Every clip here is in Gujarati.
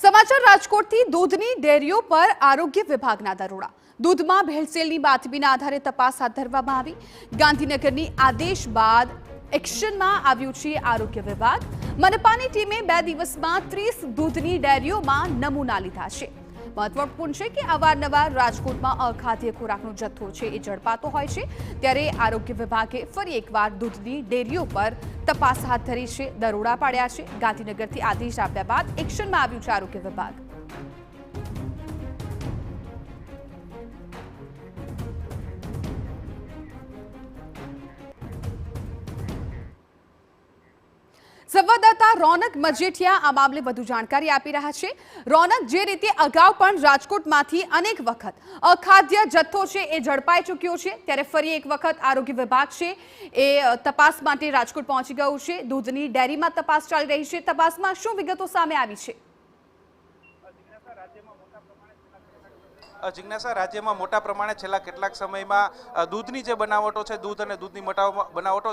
સમાચાર રાજકોટથી દૂધની ડેરીઓ પર આરોગ્ય વિભાગના દરોડા। દૂધમાં ભેળસેળની બાતમીના આધારે તપાસ હાથ ધરવામાં આવી। ગાંધીનગરની આદેશ બાદ એક્શનમાં આવ્યું છે આરોગ્ય વિભાગ। મનપાની ટીમે 2 દિવસમાં 30 દૂધની ડેરીઓમાં નમૂના લીધા છે। મહત્વપૂર્ણ છે કે અવારનવાર રાજકોટમાં અખાદ્ય ખોરાકનો જથ્થો છે એ ઝડપાતો હોય છે, ત્યારે આરોગ્ય વિભાગે ફરી એકવાર દૂધની ડેરીઓ પર તપાસ હાથ ધરી છે, દરોડા પાડ્યા છે। ગાંધીનગરથી આદેશ આપ્યા બાદ એક્શનમાં આવ્યું છે આરોગ્ય વિભાગ। સંવાદદાતા રોનક મજેઠિયા આ મામલે વધુ જાણકારી આપી રહ્યા છે। રોનક, જે રીતે અગાઉ પણ રાજકોટમાંથી અનેક વખત અખાદ્ય જથ્થો છે એ ઝડપાઈ ચૂક્યો છે, ત્યારે ફરી એક વખત આરોગ્ય વિભાગ છે એ તપાસ માટે રાજકોટ પહોંચી ગયું છે। દૂધની ડેરીમાં તપાસ ચાલી રહી છે। તપાસમાં શું વિગતો સામે આવી છે? જિજ્ઞાસા, રાજ્યમાં મોટા પ્રમાણે છેલ્લા કેટલાક સમયમાં દૂધની જે બનાવટો છે, દૂધ અને દૂધની બનાવટો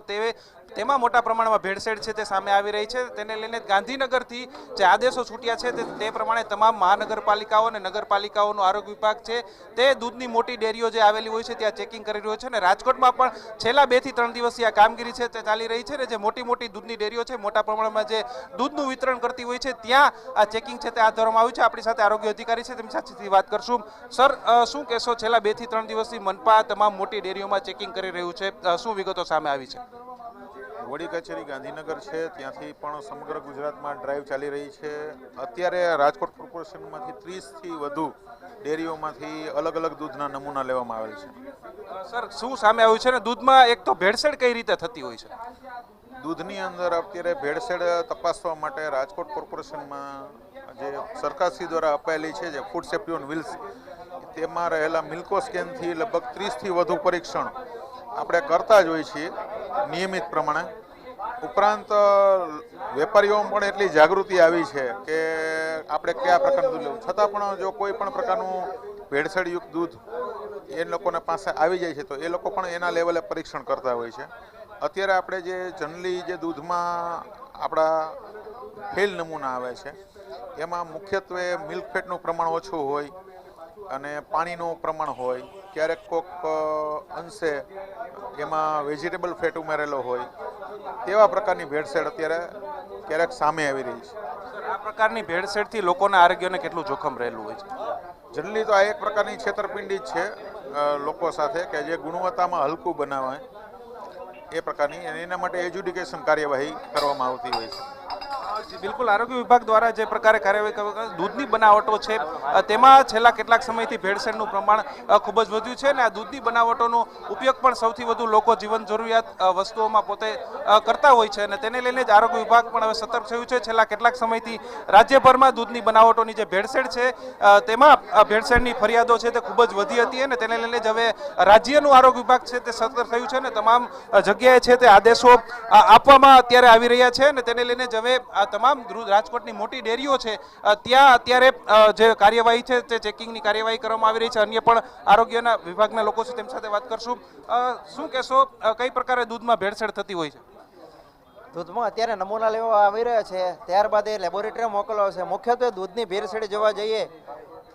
તેમાં મોટા પ્રમાણમાં ભેળસેળ છે તે સામે આવી રહી છે। તેને લઈને ગાંધીનગરથી જે આદેશો છૂટ્યા છે તે પ્રમાણે તમામ મહાનગરપાલિકાઓ અને નગરપાલિકાઓનો આરોગ્ય વિભાગ છે તે દૂધની મોટી ડેરીઓ જે આવેલી હોય છે ત્યાં ચેકિંગ કરી રહ્યો છે। અને રાજકોટમાં પણ છેલ્લા 2 થી 3 દિવસથી આ કામગીરી છે તે ચાલી રહી છે। અને જે મોટી દૂધની ડેરીઓ છે, મોટા પ્રમાણમાં જે દૂધનું વિતરણ કરતી હોય છે, ત્યાં આ ચેકિંગ છે તે હાથ ધરવામાં આવ્યું છે। આપણી સાથે આરોગ્ય અધિકારી છે, તેમની સાથે વાત કરશું। સર, શું કહેશો, છેલ્લા 2 થી 3 દિવસથી મનપા તમામ મોટી ડેરીઓમાં ચેકિંગ કરી રહ્યું છે, શું વિગતો સામે આવી છે? વડી કચેરી ગાંધીનગર છે, ત્યાંથી પણ સમગ્ર ગુજરાતમાં ડ્રાઈવ ચાલી રહી છે। અત્યારે રાજકોટ કોર્પોરેશનમાંથી 30 થી વધુ ડેરીઓમાંથી અલગ અલગ દૂધના નમૂના લેવામાં આવેલ છે। સર, શું સામે આવ્યું છે ને દૂધમાં એક તો ભેળસેળ કઈ રીતે થતી હોય છે? દૂધની અંદર અત્યારે ભેળસેળ તપાસવા માટે રાજકોટ કોર્પોરેશનમાં જે સરકારશ્રી દ્વારા અપાયેલી છે, જે ફૂડ સેફ્ટી ઓન વ્હીલ્સ, તેમાં રહેલા મિલ્કો સ્કેનથી લગભગ 30 થી વધુ પરીક્ષણ આપણે કરતા જ હોઈએ છીએ નિયમિત પ્રમાણે। ઉપરાંત વેપારીઓમાં પણ એટલી જાગૃતિ આવી છે કે આપણે કયા પ્રકારનું દૂધ લેવું, છતાં પણ જો કોઈ પણ પ્રકારનું ભેળસેળયુક્ત દૂધ એ લોકોને પાસે આવી જાય છે તો એ લોકો પણ એના લેવલે પરીક્ષણ કરતા હોય છે। અત્યારે આપણે જે જનરલી જે દૂધમાં આપણા ફેલ નમૂના આવે છે, એમાં મુખ્યત્વે મિલ્ક ફેટનું પ્રમાણ ઓછું હોય અને પાણીનું પ્રમાણ હોય, ક્યારેક કોઈક અંશે એમાં વેજીટેબલ ફેટ ઉમેરેલો હોય, તેવા પ્રકારની ભેળસેળ અત્યારે ક્યારેક સામે આવી રહી છે। આ પ્રકારની ભેળસેળથી લોકોના આરોગ્યને કેટલું જોખમ રહેલું હોય છે? જનરલી તો આ એક પ્રકારની છેતરપિંડી જ છે લોકો સાથે, કે જે ગુણવત્તામાં હલકું બનાવે એ પ્રકારની, અને એના માટે એજ્યુકેશન કાર્યવાહી કરવામાં આવતી હોય છે। બિલકુલ, આરોગ્ય વિભાગ દ્વારા જે પ્રકારે કાર્યવાહી દૂધની બનાવટો છે તેમાં છેલ્લા કેટલાક સમયથી ભેળસેળનું પ્રમાણ ખૂબ જ વધ્યું છે, અને આ દૂધની બનાવટોનો ઉપયોગ પણ સૌથી વધુ લોકો જીવન જરૂરિયાત વસ્તુઓમાં પોતે કરતા હોય છે, અને તેને લઈને જ આરોગ્ય વિભાગ પણ હવે સતર્ક થયું છે। છેલ્લા કેટલાક સમયથી રાજ્યભરમાં દૂધની બનાવટોની જે ભેળસેળ છે તેમાં ભેળસેળની ફરિયાદો છે તે ખૂબ જ વધી હતી, અને તેને લઈને જ હવે રાજ્યનું આરોગ્ય વિભાગ છે તે સતર્ક થયું છે, અને તમામ જગ્યાએ છે તે આદેશો આપવામાં અત્યારે આવી રહ્યા છે, અને તેને લઈને જ હવે તમામ રાજકોટની મોટી ડેરીઓ છે ત્યાં અત્યારે જે કાર્યવાહી છે તે ચેકિંગની કાર્યવાહી કરવામાં આવી રહી છે। અન્ય પણ આરોગ્યના વિભાગના લોકો છે, તેમની સાથે વાત કરશું। શું કહેશો, કઈ પ્રકારે દૂધમાં ભેળસેળ થતી હોય છે? દૂધમાં અત્યારે નમૂના લેવા આવી રહ્યા છે, ત્યારબાદ એ લેબોરેટરી મોકલાવશે। મુખ્યત્વે દૂધની ભેળસેળ જોવા જઈએ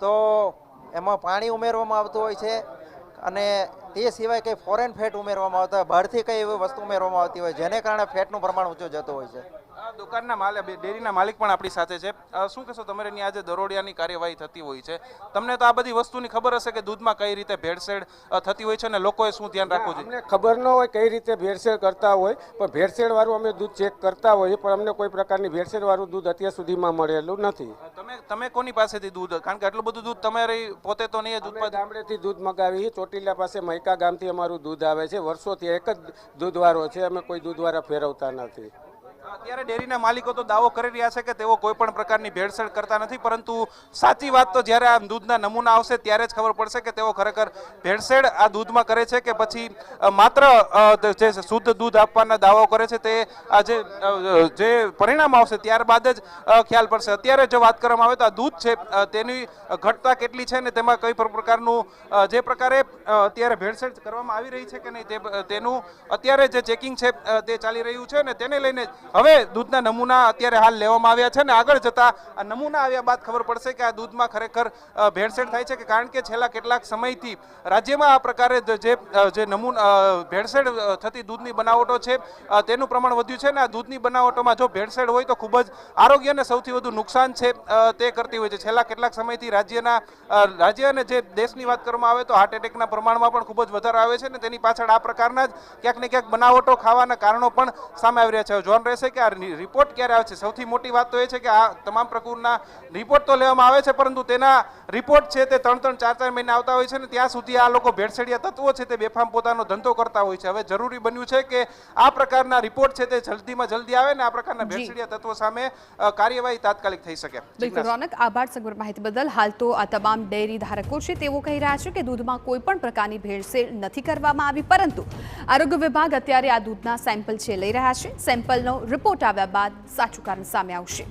તો એમાં પાણી ઉમેરવામાં આવતું હોય છે, અને તે સિવાય કંઈ ફોરેન ફેટ ઉમેરવામાં આવતા હોય, બહારથી કંઈ એવી વસ્તુ ઉમેરવામાં આવતી હોય, જેને કારણે ફેટનું પ્રમાણ ઊંચું જતું હોય છે। દુકાનના માલિક, ડેરીના માલિક પણ આપણી સાથે છે। શું કહેશો, તમારી આજે દરોડિયાની કાર્યવાહી થતી હોય છે, તમને તો આ બધી વસ્તુની ખબર હશે કે દૂધમાં કઈ રીતે ભેળસેળ થતી હોય છે, અને લોકોએ શું ધ્યાન રાખવું જોઈએ? અમને ખબર ન હોય કઈ રીતે ભેળસેળ કરતા હોય, પણ ભેળસેળવાળું અમે દૂધ ચેક કરતા હોઈએ, પણ અમને કોઈ પ્રકારની ભેળસેળવાળું દૂધ અત્યાર સુધીમાં મળેલું નથી। તમે કોની પાસેથી દૂધ, કારણ કે આટલું બધું દૂધ તમારે પોતે તો નહીં, દૂધ ગામડેથી દૂધ મગાવી, ચોટીલા પાસે મૈકા ગામથી અમારું દૂધ આવે છે, વર્ષોથી એક જ દૂધવાળો છે, અમે કોઈ દૂધવાળા ફેરવતા નથી। અત્યારે ડેરીના માલિકો તો દાવો કરી રહ્યા છે કે તેઓ કોઈ પણ પ્રકારની ભેળસેળ કરતા નથી, પરંતુ સાચી વાત તો જ્યારે આ દૂધના નમૂના આવશે ત્યારે જ ખબર પડશે કે તેઓ ખરેખર ભેળસેળ આ દૂધમાં કરે છે કે પછી માત્ર જે શુદ્ધ દૂધ આપવાના દાવો કરે છે તે જે પરિણામ આવશે ત્યારબાદ જ ખ્યાલ પડશે। અત્યારે જો વાત કરવામાં આવે તો આ દૂધ છે તેની ઘટતા કેટલી છે ને તેમાં કઈ પ્રકારનું જે પ્રકારે અત્યારે ભેળસેળ કરવામાં આવી રહી છે કે નહીં તેનું અત્યારે જે ચેકિંગ છે તે ચાલી રહ્યું છે, અને તેને લઈને હવે દૂધના નમૂના અત્યારે હાલ લેવામાં આવ્યા છે ને આગળ જતા આ નમૂના આવ્યા બાદ ખબર પડશે કે આ દૂધમાં ખરેખર ભેળસેળ થાય છે કે કારણ કે છેલ્લા કેટલાક સમયથી રાજ્યમાં આ પ્રકારે જે નમૂના ભેળસેળ થતી દૂધની બનાવટો છે તેનું પ્રમાણ વધ્યું છે ને આ દૂધની બનાવટોમાં જો ભેળસેળ હોય તો ખૂબ જ આરોગ્યને સૌથી વધુ નુકસાન છે તે કરતી હોય છે. છેલ્લા કેટલાક સમયથી રાજ્ય અને જે દેશની વાત કરવામાં આવે તો હાર્ટ એટેકના પ્રમાણમાં પણ ખૂબ જ વધારો આવે છે ને તેની પાછળ આ પ્રકારના જ ક્યાંક ને ક્યાંક બનાવટો ખાવાના કારણો પણ સામે આવી રહ્યા છે. જોવાનું રહેશે કે આ રિપોર્ટ ક્યારે આવે છે. સૌથી મોટી વાત તો એ છે કે આ તમામ પ્રકારના રિપોર્ટ તો લેવામાં આવે છે પરંતુ તેના રિપોર્ટ છે તે 3-3, 4-4 મહિના આવતા હોય છે ને ત્યાં સુધી આ લોકો ભેળસેળિયા તત્વો છે તે બેફામ પોતાનો ધંધો કરતા હોય છે. હવે જરૂરી બન્યું છે કે આ પ્રકારના રિપોર્ટ છે તે જલ્દીમાં જલ્દી આવે ને આ પ્રકારના ભેળસેળિયા તત્વો સામે કાર્યવાહી તાત્કાલિક થઈ શકે. બિલકુલ રોનક, આભાર સમગ્ર માહિતી બદલ. હાલ તો આ તમામ ડેરી ધારકો છે તેઓ કહી રહ્યા છે કે દૂધમાં કોઈ પણ પ્રકારની ભેળસેળ નથી કરવામાં આવી, પરંતુ આરોગ્ય વિભાગ અત્યારે આ દૂધના સેમ્પલ છે લઈ રહ્યા છે. સેમ્પલનો રિપોર્ટ આવ્યા બાદ સાચું કારણ સામે આવશે.